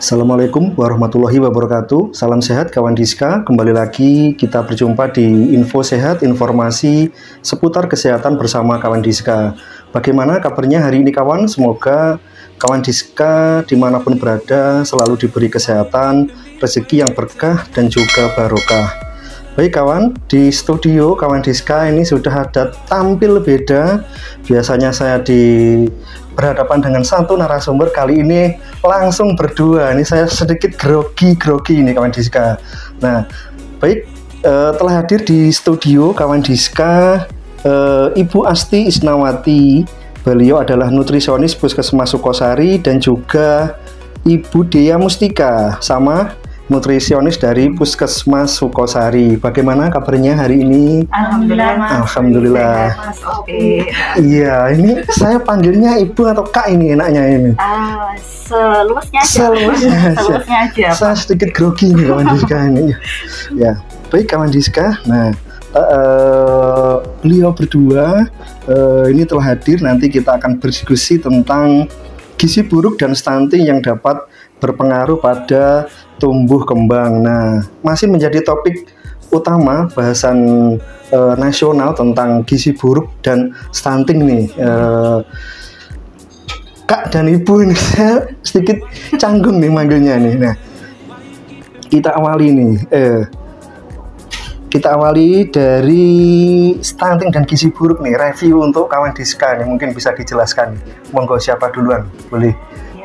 Assalamualaikum warahmatullahi wabarakatuh. Salam sehat kawan Diska. Kembali lagi kita berjumpa di Info Sehat, informasi seputar kesehatan bersama kawan Diska. Bagaimana kabarnya hari ini kawan? Semoga kawan Diska dimanapun berada selalu diberi kesehatan, rezeki yang berkah dan juga barokah. Baik kawan, di studio kawan Diska ini sudah ada tampil beda. Biasanya saya berhadapan dengan satu narasumber, kali ini langsung berdua. Ini saya sedikit grogi ini kawan Diska. Nah, baik, telah hadir di studio kawan Diska Ibu Asti Isnawati. Beliau adalah nutrisionis Puskesmas Sukosari dan juga Ibu Dea Mustika, sama nutrisionis dari Puskesmas Sukosari. Bagaimana kabarnya hari ini? Alhamdulillah Mas. Alhamdulillah. Mas, oke. Iya, ini saya panggilnya Ibu atau Kak ini enaknya ini? Seluasnya aja. Seluasnya aja. Saya sedikit grogi nih kawan Diska ini. Ya, baik kawan Diska. Nah, beliau berdua ini telah hadir. Nanti kita akan berdiskusi tentang gizi buruk dan stunting yang dapat berpengaruh pada tumbuh kembang. Nah, masih menjadi topik utama bahasan nasional tentang gizi buruk dan stunting nih. Kak dan Ibu ini saya sedikit canggung nih manggilnya nih. Nah, kita awali dari stunting dan gizi buruk nih, review untuk kawan Diska nih, mungkin bisa dijelaskan. Monggo siapa duluan? Boleh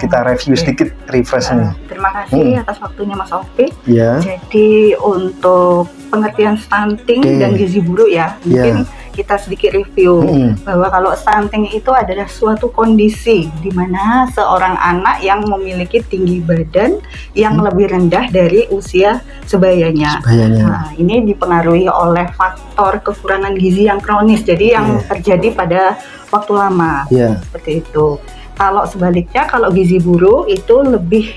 kita review sedikit, refresh nih. Terima kasih atas waktunya Mas Opi. Ya. Jadi untuk pengertian stunting dan gizi buruk ya, mungkin kita sedikit review bahwa kalau stunting itu adalah suatu kondisi di mana seorang anak yang memiliki tinggi badan yang lebih rendah dari usia sebayanya. Nah, ini dipengaruhi oleh faktor kekurangan gizi yang kronis, jadi yang terjadi pada waktu lama. Seperti itu. Kalau sebaliknya, kalau gizi buruk itu lebih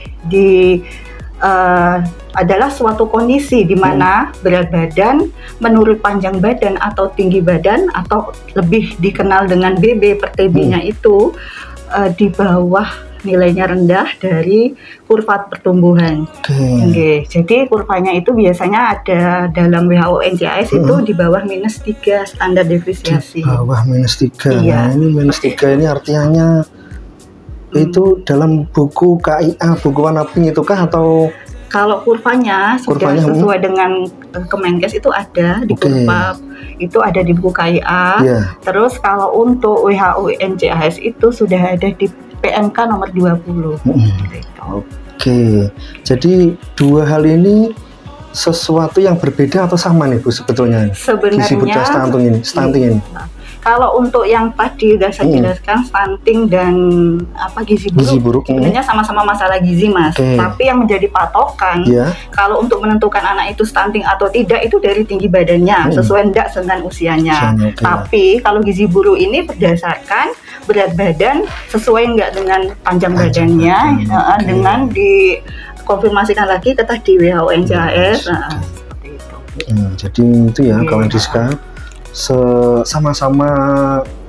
adalah suatu kondisi di mana berat badan menurut panjang badan atau tinggi badan atau lebih dikenal dengan BB per TB-nya itu di bawah nilainya rendah dari kurva pertumbuhan. Jadi kurvanya itu biasanya ada dalam WHO NCAS itu di bawah -3 standar deviasi. Di bawah -3. Nah, ini -3 ini artinya itu dalam buku KIA, buku warna pink itu kah atau? Kalau kurvanya sudah sesuai dengan Kemenkes itu ada di kurva, itu ada di buku KIA. Terus kalau untuk WHO NCAS itu sudah ada di PMK nomor 20. Jadi dua hal ini sesuatu yang berbeda atau sama nih Bu sebetulnya? Sebenarnya stunting ini. Kalau untuk yang tadi sudah saya jelaskan, stunting dan gizi buruk sebenarnya sama-sama masalah gizi Mas. Tapi yang menjadi patokan kalau untuk menentukan anak itu stunting atau tidak itu dari tinggi badannya, sesuai enggak dengan usianya. Tapi kalau gizi buruk ini berdasarkan berat badan sesuai enggak dengan panjang badannya, dengan dikonfirmasikan lagi ke tadi WHO NCAS. Seperti itu. Jadi itu ya kawan Diska, sama-sama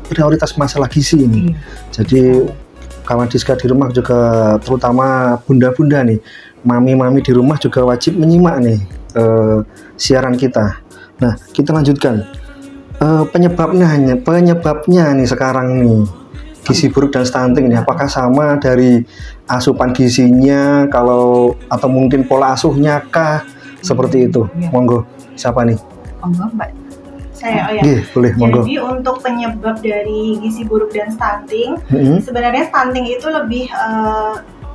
prioritas masalah gizi ini. Jadi kawan Diska di rumah juga, terutama bunda-bunda nih, mami-mami di rumah juga wajib menyimak nih siaran kita. Nah, kita lanjutkan penyebabnya nih sekarang nih gizi buruk dan stunting nih, apakah sama dari asupan gizinya atau mungkin pola asuhnya kah, seperti itu? Monggo, siapa nih? Monggo Mbak. Saya boleh, monggo. Jadi untuk penyebab dari gizi buruk dan stunting, sebenarnya stunting itu lebih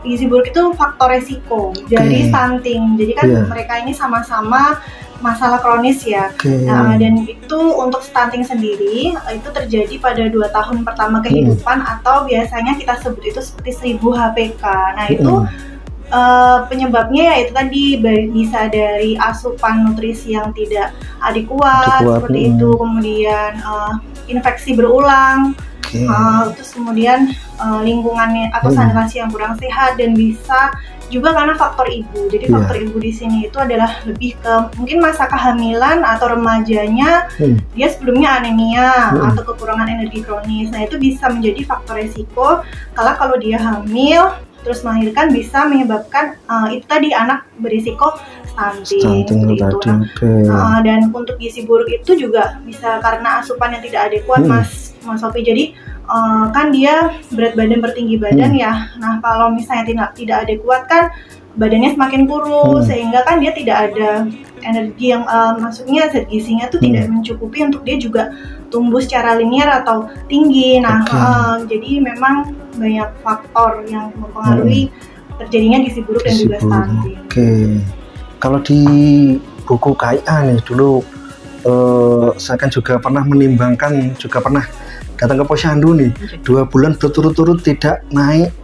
gizi buruk itu faktor resiko dari stunting. Jadi kan mereka ini sama-sama masalah kronis ya. Dan itu untuk stunting sendiri itu terjadi pada 2 tahun pertama kehidupan atau biasanya kita sebut itu seperti 1000 HPK. Nah, itu penyebabnya ya itu tadi bisa dari asupan nutrisi yang tidak adekuat seperti itu, kemudian infeksi berulang, terus kemudian lingkungannya atau sanitasi yang kurang sehat, dan bisa juga karena faktor ibu. Jadi faktor ibu di sini itu adalah lebih ke mungkin masa kehamilan atau remajanya dia sebelumnya anemia atau kekurangan energi kronis. Nah, itu bisa menjadi faktor resiko kalau dia hamil terus melahirkan bisa menyebabkan itu tadi anak berisiko stunting itu. Dan untuk gizi buruk itu juga bisa karena asupan yang tidak adekuat, Mas Sofi. Jadi kan dia berat badan per tinggi badan ya. Nah kalau misalnya tidak adekuat kan badannya semakin kurus, sehingga kan dia tidak ada energi yang maksudnya zat gizinya tuh tidak mencukupi untuk dia juga tumbuh secara linear atau tinggi. Nah jadi memang banyak faktor yang mempengaruhi terjadinya gizi buruk dan juga stunting. Kalau di buku KIA nih dulu saya kan juga pernah menimbangkan, juga pernah datang ke posyandu nih, 2 bulan berturut-turut tidak naik,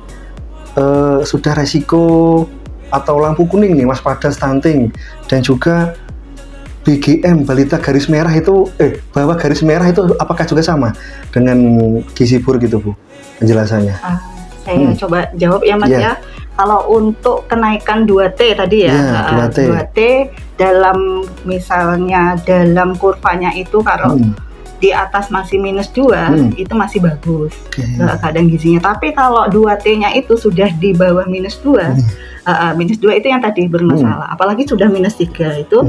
sudah resiko atau lampu kuning nih waspada stunting. Dan juga BGM balita garis merah itu bawah garis merah itu apakah juga sama dengan gizi buruk itu Bu penjelasannya? Saya coba jawab ya Mas ya. Kalau untuk kenaikan 2T tadi ya, 2T dalam misalnya dalam kurvanya itu kalau di atas masih -2 itu masih bagus keadaan gizinya. Tapi kalau 2T-nya itu sudah di bawah -2, -2 itu yang tadi bermasalah. Apalagi sudah -3 itu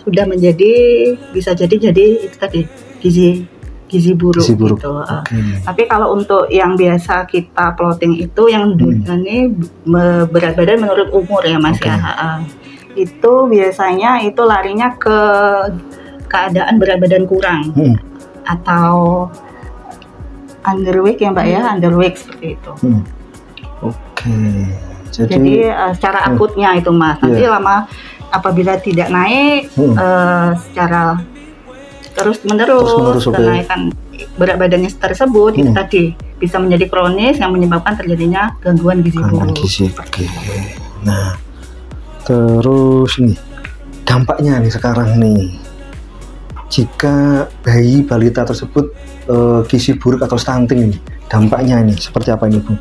sudah menjadi bisa jadi itu tadi gizi buruk gitu. Tapi kalau untuk yang biasa kita plotting itu yang ini berat badan menurut umur ya Mas ya. Itu biasanya itu larinya ke keadaan berat badan kurang atau underweight ya Mbak ya, underweight seperti itu. Jadi secara akutnya itu Mas. Nanti lama apabila tidak naik secara terus menerus kenaikan berat badannya tersebut itu tadi bisa menjadi kronis yang menyebabkan terjadinya gangguan gizi buruk. Nah, terus nih dampaknya nih sekarang nih, jika bayi balita tersebut gizi buruk atau stunting nih, dampaknya ini seperti apa ini Bu?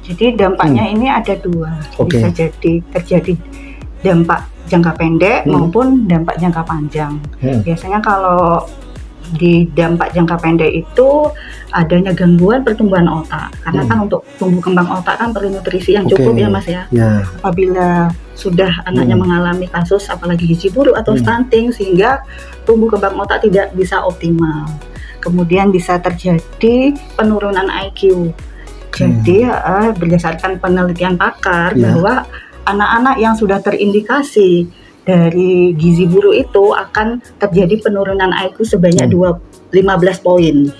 Jadi dampaknya ini ada 2, bisa jadi terjadi dampak jangka pendek maupun dampak jangka panjang. Biasanya kalau di dampak jangka pendek itu adanya gangguan pertumbuhan otak, karena kan untuk tumbuh kembang otak kan perlu nutrisi yang cukup ya Mas ya. Apabila sudah anaknya mengalami kasus apalagi gizi buruk atau stunting sehingga tumbuh kembang otak tidak bisa optimal, kemudian bisa terjadi penurunan IQ. Jadi berdasarkan penelitian pakar bahwa anak-anak yang sudah terindikasi dari gizi buruk itu akan terjadi penurunan IQ sebanyak 15 poin.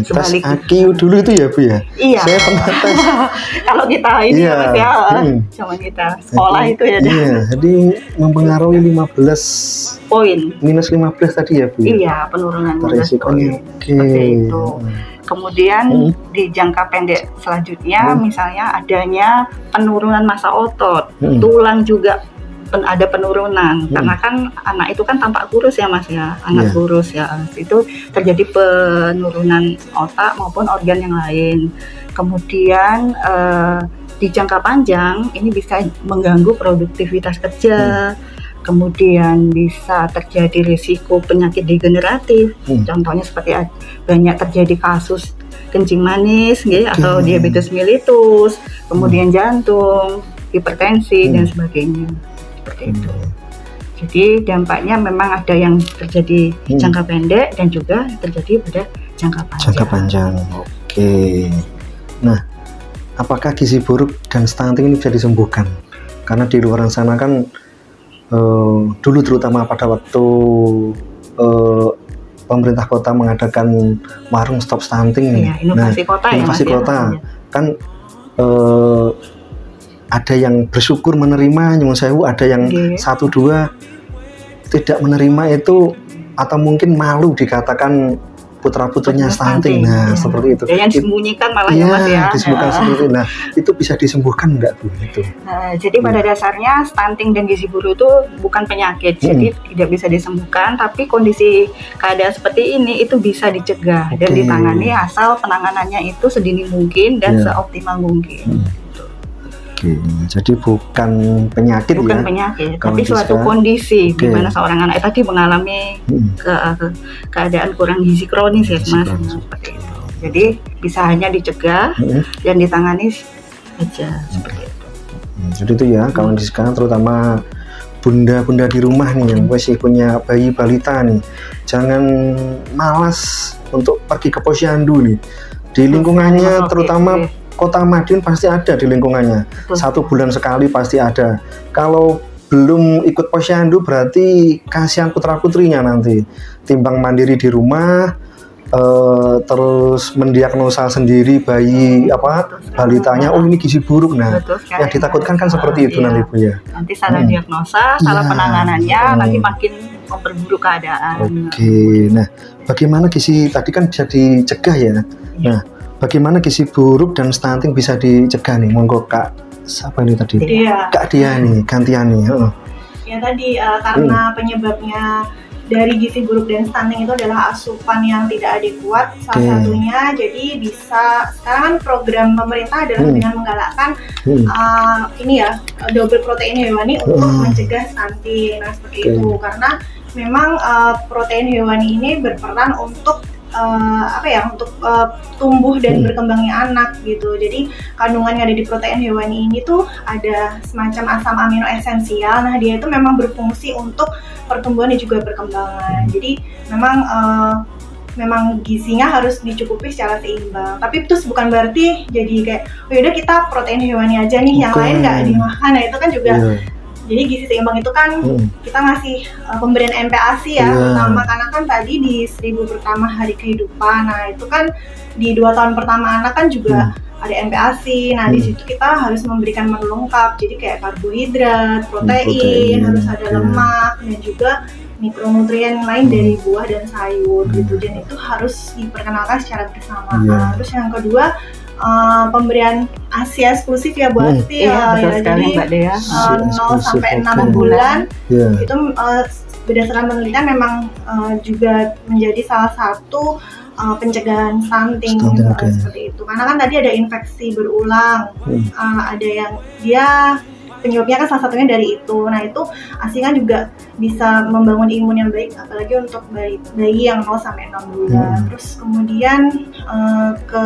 Tes IQ dulu itu ya Bu ya? Iya. Saya pernah tes. Kalau kita ini Mas ya, zaman kita sekolah itu ya. Jadi mempengaruhi 15 poin. -15 tadi ya Bu? Iya, penurunan resikonya. Seperti itu. Kemudian di jangka pendek selanjutnya misalnya adanya penurunan massa otot, tulang juga ada penurunan, karena kan anak itu kan tampak kurus ya Mas ya, anak kurus ya, itu terjadi penurunan otak maupun organ yang lain. Kemudian di jangka panjang ini bisa mengganggu produktivitas kerja, kemudian bisa terjadi risiko penyakit degeneratif, contohnya seperti banyak terjadi kasus kencing manis atau diabetes mellitus, kemudian jantung, hipertensi dan sebagainya. Seperti itu. Jadi dampaknya memang ada yang terjadi jangka pendek dan juga terjadi pada jangka panjang. Nah, apakah gizi buruk dan stunting ini bisa disembuhkan? Karena di luar sana kan dulu terutama pada waktu pemerintah kota mengadakan warung stop stunting nih. Inovasi kota inovasi kota kan ada yang bersyukur menerima nyuwun sewu, ada yang 1-2 tidak menerima itu, atau mungkin malu dikatakan putra-putrinya stunting. Nah, seperti itu. Yang disembunyikan malah ya Mas ya. Disembunyikan seperti itu. Nah, itu bisa disembuhkan enggak Bu itu? Jadi pada dasarnya stunting dan gizi buruk itu bukan penyakit. Jadi tidak bisa disembuhkan, tapi kondisi keadaan seperti ini itu bisa dicegah dan ditangani asal penanganannya itu sedini mungkin dan seoptimal mungkin. Jadi bukan penyakit penyakit, tapi suatu kondisi di mana seorang anak tadi mengalami keadaan kurang gizi kronis ya Mas, seperti itu. Jadi bisa hanya dicegah dan ditangani aja seperti itu. Jadi itu ya kawan Diska, terutama bunda-bunda di rumah nih yang masih punya bayi balita nih, jangan malas untuk pergi ke posyandu nih. Di lingkungannya terutama Kota Madiun pasti ada di lingkungannya. 1 bulan sekali pasti ada. Kalau belum ikut posyandu berarti kasihan putra-putrinya nanti. Timbang mandiri di rumah, terus mendiagnosa sendiri bayi balitanya, oh ini gizi buruk. Nah, yang ditakutkan kan seperti itu nanti Bu ya. Nanti salah diagnosa, salah penanganannya, nanti makin memperburuk keadaan. Oke, nah bagaimana gizi tadi kan bisa dicegah ya. Nah, bagaimana gizi buruk dan stunting bisa dicegah nih? Monggo Kak, siapa ini tadi? Kak Diani, gantian nih. Ya tadi karena penyebabnya dari gizi buruk dan stunting itu adalah asupan yang tidak adekuat salah satunya. Jadi bisa sekarang kan program pemerintah adalah dengan menggalakkan ini ya double protein hewani untuk mencegah stunting. Nah seperti itu karena memang protein hewani ini berperan untuk untuk tumbuh dan berkembangnya anak gitu. Jadi kandungan yang ada di protein hewani ini tuh ada semacam asam amino esensial. Nah dia itu memang berfungsi untuk pertumbuhan dan juga perkembangan. Jadi memang gizinya harus dicukupi secara seimbang. Tapi itu bukan berarti jadi kayak yaudah kita protein hewani aja nih, yang lain nggak dimakan. Nah itu kan juga jadi gizi seimbang itu kan kita ngasih pemberian MPASI ya, terutama karena kan tadi di 1000 pertama hari kehidupan. Nah itu kan di 2 tahun pertama anak kan juga ada MPASI. Nah di situ kita harus memberikan menu lengkap. Jadi kayak karbohidrat, protein, harus ada lemak dan juga mikronutrien lain dari buah dan sayur gitu. Dan itu harus diperkenalkan secara bersamaan. Terus yang kedua pemberian ASI eksklusif ya Bu Asti jadi 0 sampai 6 bulan itu berdasarkan penelitian memang juga menjadi salah satu pencegahan stunting seperti itu karena kan tadi ada infeksi berulang, ada yang dia penyebabnya kan salah satunya dari itu. Nah itu ASI kan juga bisa membangun imun yang baik apalagi untuk bayi yang 0 sampai 6 bulan. Terus kemudian ke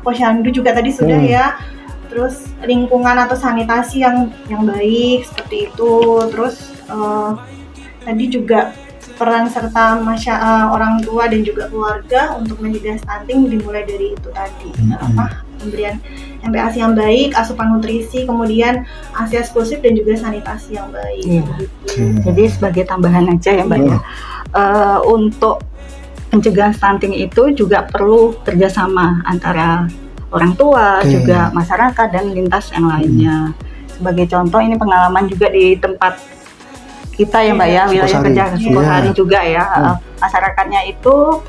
posyandu juga tadi sudah ya. Terus lingkungan atau sanitasi yang baik seperti itu. Terus tadi juga peran serta orang tua dan juga keluarga untuk mencegah stunting dimulai dari itu tadi. Pemberian MPASI yang baik, asupan nutrisi, kemudian ASI eksklusif dan juga sanitasi yang baik. Jadi sebagai tambahan aja ya Mbak ya, untuk pencegahan stunting itu juga perlu kerjasama antara orang tua, juga masyarakat dan lintas yang lainnya. Sebagai contoh ini pengalaman juga di tempat kita ya Mbak ya, wilayah kerja Sukosari juga ya, masyarakatnya itu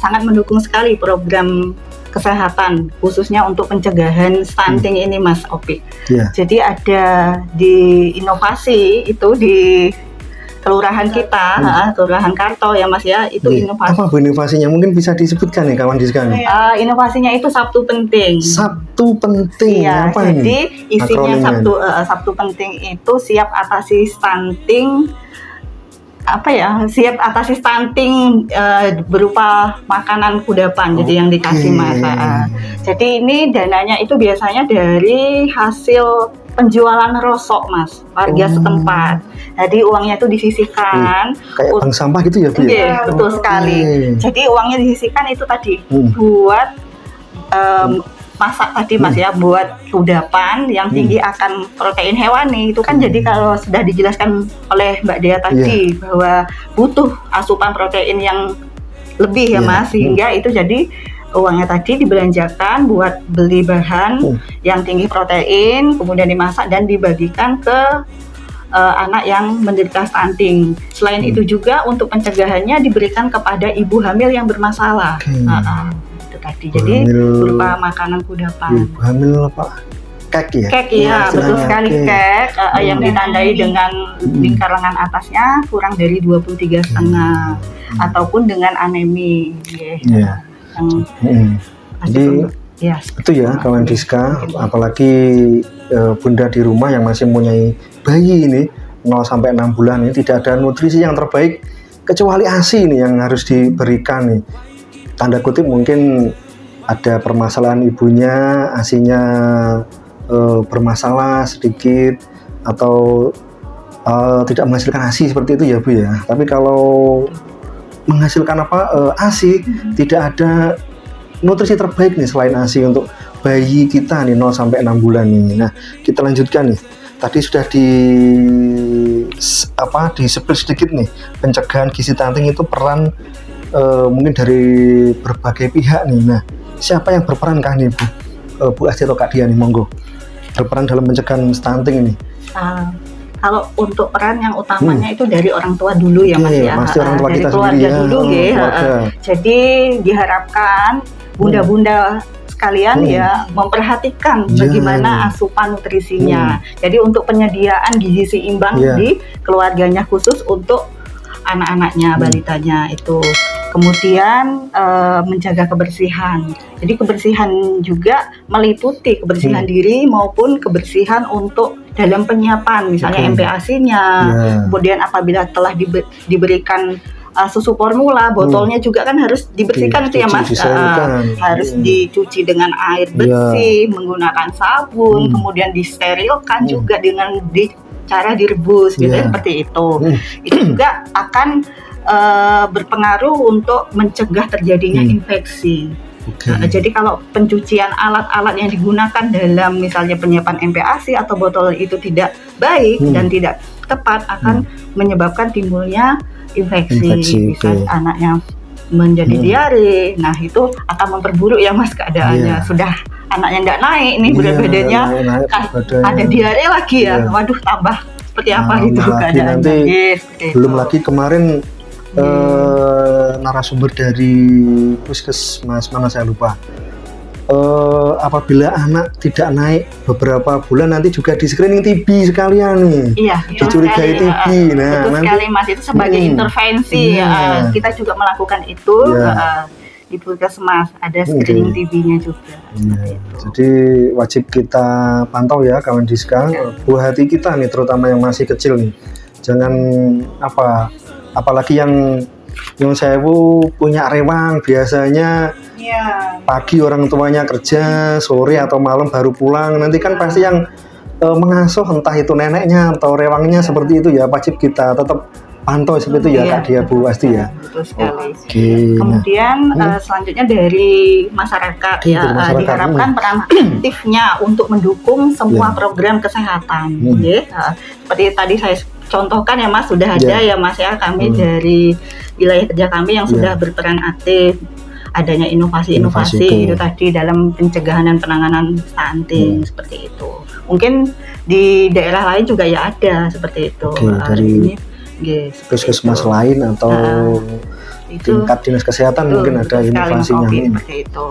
sangat mendukung sekali program kesehatan khususnya untuk pencegahan stunting ini Mas Opi. Jadi ada di inovasi itu di kelurahan kita, kelurahan Karto ya Mas ya, itu inovasi. Apa inovasinya? Mungkin bisa disebutkan nih kawan Diska. Inovasinya itu Sabtu Penting. Sabtu Penting. Iya, apa jadi ini? Isinya Sabtu Penting itu siap atasi stunting. Siap atasi stunting berupa makanan kudapan, jadi yang dikasih Mas. Jadi ini dananya itu biasanya dari hasil penjualan rosok Mas, warga setempat. Jadi uangnya itu disisihkan. Kayak bank sampah gitu ya Bu? Iya, betul sekali. Jadi uangnya disisihkan itu tadi buat masak tadi Mas ya, buat kudapan yang tinggi akan protein hewani. Itu kan jadi kalau sudah dijelaskan oleh Mbak Dea tadi bahwa butuh asupan protein yang lebih ya Mas, sehingga itu jadi uangnya tadi dibelanjakan buat beli bahan yang tinggi protein, kemudian dimasak dan dibagikan ke anak yang menderita stunting. Selain itu juga untuk pencegahannya diberikan kepada ibu hamil yang bermasalah. Tadi jadi berupa makanan kudapan. Ibu hamil apa? Kek ya? Kek ya, betul sekali kek yang ditandai dengan lingkar lengan atasnya kurang dari 23,5 ataupun dengan anemi. Jadi itu ya kawan Diska, apalagi bunda di rumah yang masih mempunyai bayi ini 0 sampai 6 bulan ini tidak ada nutrisi yang terbaik kecuali ASI ini yang harus diberikan nih. tanda kutip mungkin ada permasalahan ibunya, ASINya bermasalah sedikit atau tidak menghasilkan ASI seperti itu ya Bu ya. Tapi kalau menghasilkan ASI, tidak ada nutrisi terbaik nih selain ASI untuk bayi kita nih 0 sampai 6 bulan ini. Nah, kita lanjutkan nih. Tadi sudah disebut sedikit nih, pencegahan gizi stunting itu peran mungkin dari berbagai pihak nih. Nah, siapa yang berperan kah nih Bu Asti atau Kak Dia nih, monggo berperan dalam pencegahan stunting ini? Kalau untuk peran yang utamanya itu dari orang tua dulu ya Mas ya, pasti orang tua dari kita keluarga sendiri dulu ya. Jadi diharapkan bunda-bunda sekalian ya memperhatikan bagaimana asupan nutrisinya. Jadi untuk penyediaan gizi seimbang di keluarganya khusus untuk anak-anaknya, balitanya itu. Kemudian menjaga kebersihan. Jadi kebersihan juga meliputi kebersihan diri maupun kebersihan untuk dalam penyiapan, misalnya MPASI-nya. Kemudian apabila telah diberikan susu formula, botolnya juga kan harus dibersihkan itu ya Mas, harus dicuci dengan air bersih, menggunakan sabun, kemudian disterilkan juga dengan cara direbus, gitu seperti itu. Itu juga akan berpengaruh untuk mencegah terjadinya infeksi. Jadi kalau pencucian alat-alat yang digunakan dalam misalnya penyiapan MPASI atau botol itu tidak baik dan tidak tepat, akan menyebabkan timbulnya infeksi. Bisa anaknya menjadi diare. Nah, itu akan memperburuk ya Mas keadaannya. Sudah anaknya nggak naik nih berat badannya, ada diare lagi ya. Waduh, tambah seperti apa itu keadaannya. Nanti belum lagi kemarin narasumber dari Puskesmas mana saya lupa, apabila anak tidak naik beberapa bulan nanti juga di screening TB sekalian nih. Dicurigai TB. Nah, betul sekali Mas, itu sebagai intervensi kita juga melakukan itu di Puskesmas, ada screening TB-nya juga. Jadi wajib kita pantau ya kawan Diska, buah hati kita nih terutama yang masih kecil nih. Jangan apalagi yang sewu punya rewang, biasanya pagi orang tuanya kerja, sore atau malam baru pulang. Nanti kan pasti yang mengasuh entah itu neneknya atau rewangnya seperti itu ya, wajib kita tetap pantau seperti itu ya Kak Dia, Bu Asti ya. Betul sekali. Kemudian selanjutnya dari masyarakat diharapkan peran aktifnya untuk mendukung semua program kesehatan. Seperti tadi saya contohkan ya Mas, sudah ada ya Mas ya, kami dari wilayah kerja kami yang sudah berperan aktif, adanya inovasi-inovasi itu tadi dalam pencegahan dan penanganan stunting seperti itu. Mungkin di daerah lain juga ya ada seperti itu. Dari puskesmas lain atau tingkat dinas kesehatan mungkin ada inovasinya. Seperti itu.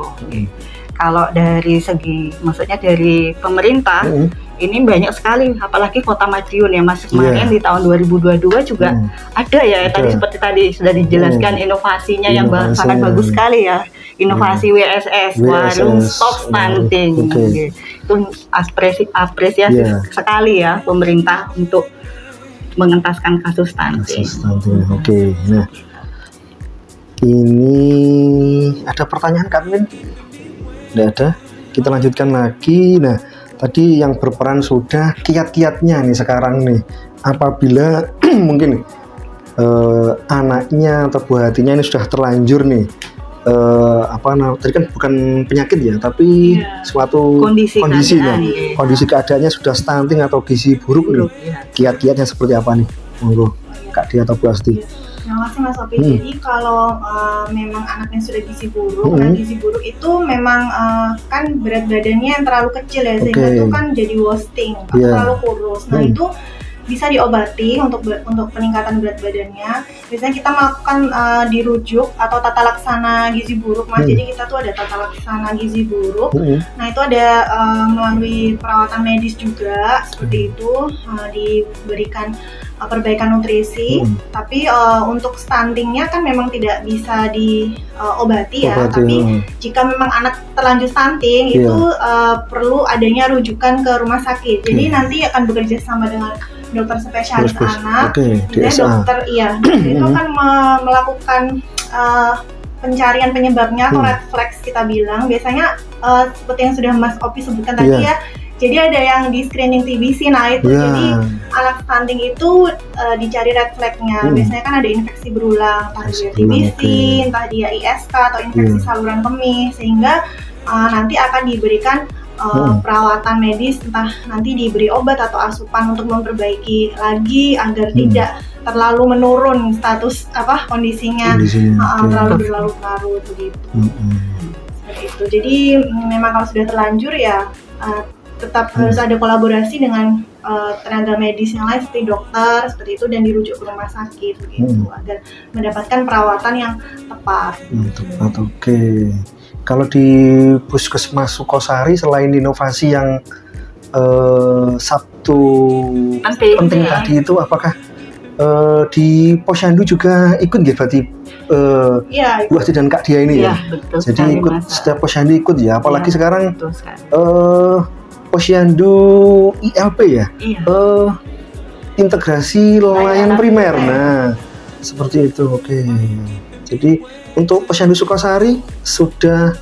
Kalau dari segi, maksudnya dari pemerintah, ini banyak sekali, apalagi Kota Madiun ya Mas, kemarin di tahun 2022 juga ada ya, tadi seperti tadi sudah dijelaskan inovasinya yang sangat bagus sekali ya, inovasi WSS, Warung Stop Stunting. Itu apresiasi sekali ya pemerintah untuk mengentaskan kasus stunting. Nah ini ada pertanyaan Kak Min? Tidak ada, kita lanjutkan lagi. Nah, tadi yang berperan sudah, kiat-kiatnya nih sekarang nih, apabila mungkin anaknya atau buah hatinya ini sudah terlanjur nih, tadi kan bukan penyakit ya, tapi suatu kondisi keadaannya sudah stunting atau gizi buruk nih, kiat-kiatnya seperti apa nih, monggo Kak Dia atau Bu Asti? Terima kasih Mas Opi. Jadi kalau memang anaknya sudah gizi buruk, nah gizi buruk itu memang kan berat badannya yang terlalu kecil ya, sehingga itu kan jadi wasting, terlalu kurus. Nah itu bisa diobati untuk peningkatan berat badannya. Biasanya kita melakukan dirujuk atau tata laksana gizi buruk Mas. Jadi kita tuh ada tata laksana gizi buruk. Nah itu ada melalui perawatan medis juga seperti itu, diberikan perbaikan nutrisi, tapi untuk stuntingnya kan memang tidak bisa diobati ya, tapi jika memang anak terlanjur stunting itu perlu adanya rujukan ke rumah sakit. Jadi nanti akan bekerja sama dengan dokter spesialis anak, dan dokter itu akan melakukan pencarian penyebabnya atau red flags kita bilang, biasanya seperti yang sudah Mas Opi sebutkan tadi ya. Jadi ada yang di screening TBC, nah itu jadi anak stunting itu dicari red flag-nya. Biasanya kan ada infeksi berulang, entah dia TBC, entah dia ISK atau infeksi saluran kemih, sehingga nanti akan diberikan perawatan medis, entah nanti diberi obat atau asupan untuk memperbaiki lagi agar tidak terlalu menurun status kondisinya terlalu berlarut-larut begitu. Seperti itu. Jadi memang kalau sudah terlanjur ya tetap harus ada kolaborasi dengan tenaga medis yang lain seperti dokter seperti itu dan dirujuk ke rumah sakit begitu agar mendapatkan perawatan yang tepat. Oke. Kalau di Puskesmas Sukosari selain inovasi yang Sabtu penting tadi itu, apakah di Posyandu juga ikut nggih berarti Bu Asti dan Kak Dia ini ya? Betul. Jadi ikut setiap Posyandu ikut ya, apalagi sekarang Posyandu ILP ya, integrasi layanan primer. Nah, seperti itu. Oke. Jadi untuk Posyandu Sukosari sudah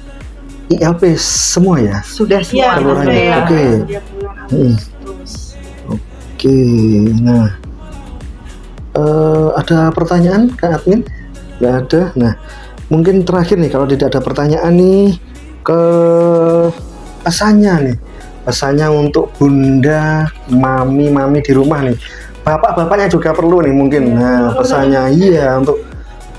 ILP semua ya? Sudah semua. Oke. Oke. Nah, ada pertanyaan Kak Admin? Nggak ada. Nah, mungkin terakhir nih, kalau tidak ada pertanyaan nih, ke pesannya untuk bunda, mami di rumah nih, bapak-bapaknya juga perlu nih mungkin. Nah, pesannya untuk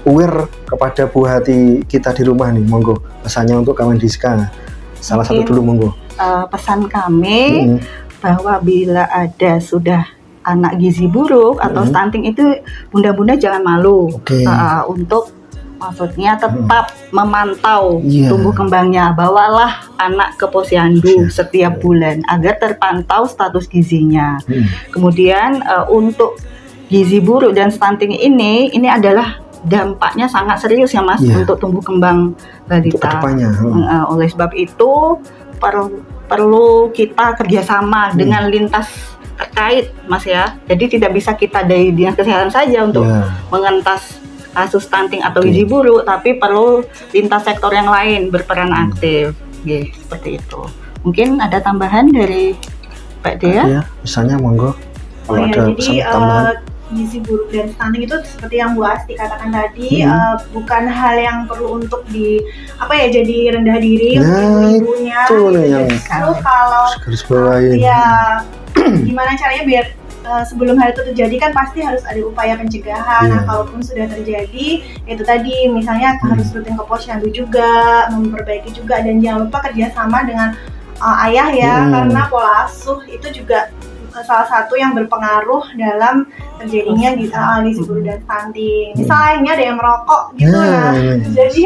aware kepada buah hati kita di rumah nih, monggo pesannya untuk kawan Diska. Salah satu dulu, monggo. Pesan kami bahwa bila ada sudah anak gizi buruk atau stunting itu, bunda-bunda jangan malu untuk maksudnya tetap memantau tumbuh kembangnya. Bawalah anak ke Posyandu setiap bulan agar terpantau status gizinya. Kemudian untuk gizi buruk dan stunting ini adalah dampaknya sangat serius ya Mas untuk tumbuh kembang balita. Oleh sebab itu perlu kita kerjasama dengan lintas terkait Mas ya. Jadi tidak bisa kita dari dinas kesehatan saja untuk mengentas kasus stunting atau gizi buruk, tapi perlu lintas sektor yang lain berperan aktif. Seperti itu. Mungkin ada tambahan dari Pak Dea? Misalnya monggo. Jadi gizi buruk dan stunting itu seperti yang Bu Asti katakan tadi, bukan hal yang perlu untuk jadi rendah diri untuk ibunya. Terus kalau gimana caranya biar sebelum hal itu terjadi kan pasti harus ada upaya pencegahan. Nah, kalaupun sudah terjadi, itu tadi misalnya harus rutin ke Posyandu juga, memperbaiki juga, dan jangan lupa kerjasama dengan ayah ya, karena pola asuh itu juga salah satu yang berpengaruh dalam terjadinya gizi buruk dan stunting. Misalnya ada yang merokok gitu jadi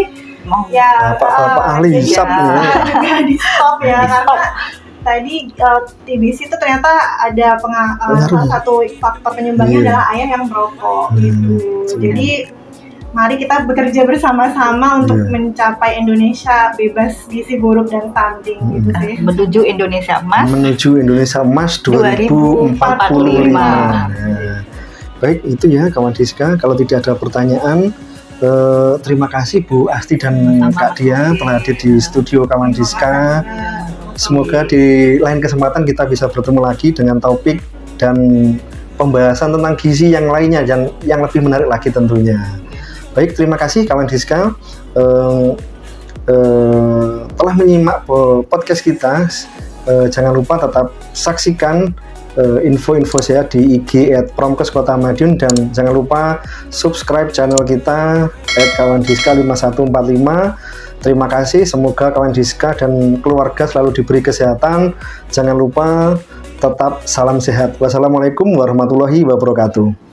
Pak ahli hisap juga di stop ya, karena tadi TBC itu ternyata ada salah satu faktor penyumbangnya adalah ayah yang merokok gitu. Jadi mari kita bekerja bersama-sama untuk mencapai Indonesia bebas gizi buruk dan stunting gitu sih. Menuju Indonesia Emas 2045. Baik, itu ya kawan Diska. Kalau tidak ada pertanyaan, terima kasih Bu Asti dan Kak Dia telah hadir di studio kawan Diska. Semoga di lain kesempatan kita bisa bertemu lagi dengan topik dan pembahasan tentang gizi yang lainnya yang lebih menarik lagi tentunya. Baik, terima kasih kawan Diska telah menyimak podcast kita. Jangan lupa tetap saksikan info-info sehat di IG @promkes_kota_madiun, dan jangan lupa subscribe channel kita @kawandiska5145. Terima kasih, semoga kawan Diska dan keluarga selalu diberi kesehatan. Jangan lupa tetap salam sehat. Wassalamualaikum warahmatullahi wabarakatuh.